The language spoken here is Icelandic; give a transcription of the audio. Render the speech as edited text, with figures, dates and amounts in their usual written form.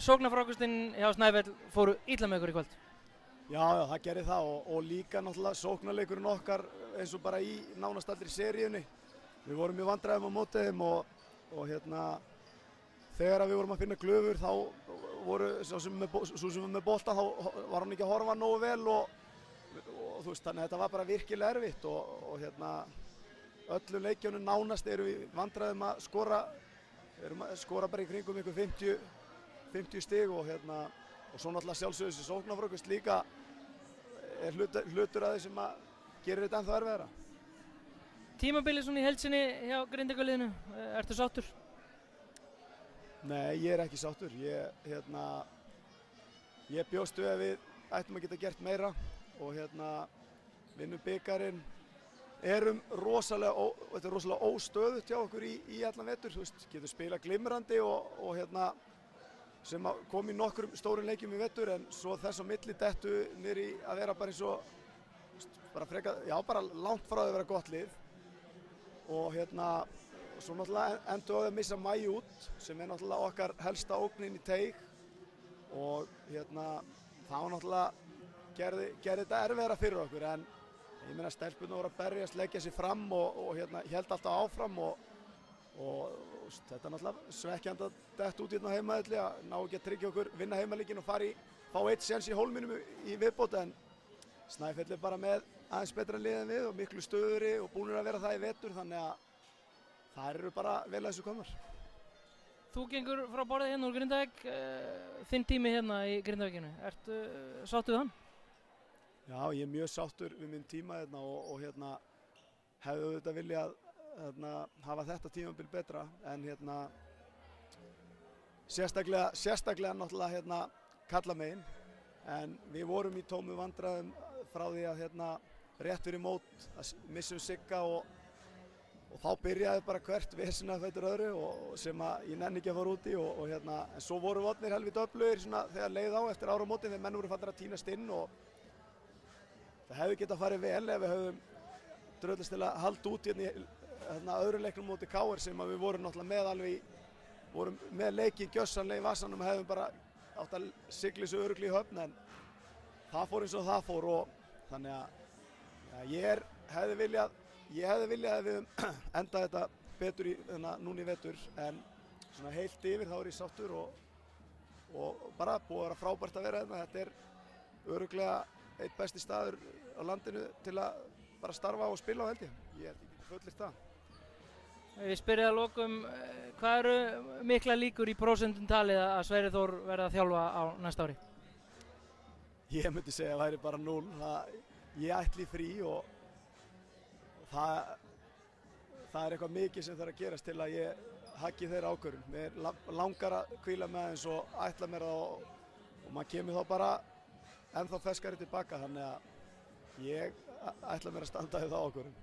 sóknarfrákustinn hjá Snæfell fóru illa með ykkur í kvöld. Já, það gerði það og líka náttúrulega sóknarleikurinn okkar eins og bara í nánast allri seríunni. Við vorum í vandræðum á móti þeim og þegar við vorum að finna glufur þá voru svo sem var með bolta þá var hann ekki að horfa nógu vel og þú veist þannig að þetta var bara virkilega erfitt og öllum leikjunum nánast erum við vandræðum að skora bara í kringum ykkur 50 stig og svo náttúrulega sjálfsögðu þessi sóknarfrákust líka er hlutur að því sem að gerir þetta ennþá erfiðara. Tímabilið svona í heild sinni hjá Grindavíkurliðinu, ertu sáttur? Nei, ég er ekki sáttur. Ég bjóst við að við ættum að geta gert meira og vinnum bikarinn. Þetta er rosalega óstöðugt hjá okkur í allan vetur, þú veist, getur spilað glimrandi og sem kom í nokkrum stórum leikjum í vetur en svo þess á milli dettu niður í að vera bara eins og bara langt frá því að vera gott lið og svo náttúrulega endur á því að missa Mæju út sem er náttúrulega okkar helsta ógnin í teig og það var náttúrulega gerði þetta erfiðara fyrir okkur en ég meina stelpurnar voru að berjast, leggja sig fram og hélt alltaf áfram og þetta er náttúrulega svekkjandi að detta út í heimavelli að ná ekki að tryggja okkur vinna heimaleikinn og fá eitt séns í hólminum í viðbót en Snæfell er bara með aðeins betra lið en við og miklu stöðugri og búnir að vera það í vetur þannig að þær eru bara vel að þessu komnar. Þú gengur frá borðið hérna úr Grindavík, þinn tími hérna í Grindavíkinu, ertu sáttur við hann? Já, ég er mjög sáttur við minn tíma hérna og hefði auðvitað viljað hafa þetta tímabil betra en sérstaklega náttúrulega karlamegin en við vorum í tómu vandræðum frá því að rétt fyrir mót að missum Sigga og þá byrjaði bara hvert vesen að fætur öðru og sem að ég nenni ekki að fara út í en svo voru vodnir helviti öflugir þegar leið á eftir áramótin þegar menn voru fattir að tínast inn og það hefði getað farið vel ef við höfum dröðlast til að halda út öðru leiknum móti KR sem að við vorum náttúrulega með vorum með leikinn gjörsamlega í vasanum og hefðum bara átt að sigla þessu örugglega í höfn en það fór eins og það fór og þannig að ég hefði viljað að við endað þetta betur núna í vetur en svona heilt yfir þá er ég sáttur og bara búið að vera frábært að vera þetta er örugglega eitt besti staður á landinu til að bara starfa og spila á held ég held ekki fullyrt það. Við spyrjum að lokum, hvað eru mikla líkur í prósentum talið að Sverrir Þór verði að þjálfa á næsta ári? Ég myndi segja að það væri bara 0. Ég ætli í frí og það er eitthvað mikið sem þarf að gerast til að ég haggi þeirra ákvörðun. Mér langar að hvíla með eins og ætla mér það og maður kemur þá bara ennþá ferskari tilbaka þannig að ég ætla mér að standa við það ákvörðun.